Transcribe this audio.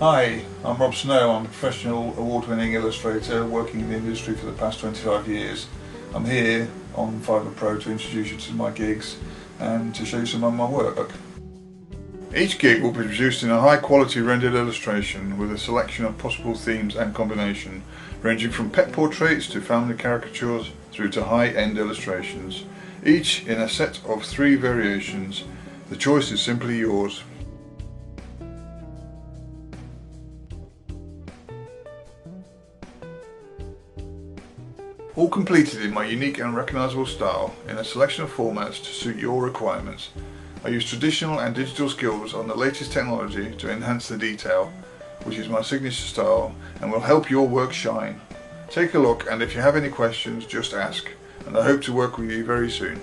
Hi, I'm Rob Snow. I'm a professional award-winning illustrator working in the industry for the past 25 years. I'm here on Fiverr Pro to introduce you to my gigs and to show you some of my work. Each gig will be produced in a high quality rendered illustration with a selection of possible themes and combination, ranging from pet portraits to family caricatures through to high-end illustrations, each in a set of 3 variations. The choice is simply yours. All completed in my unique and recognisable style in a selection of formats to suit your requirements. I use traditional and digital skills on the latest technology to enhance the detail, which is my signature style and will help your work shine. Take a look, and if you have any questions, just ask, and I hope to work with you very soon.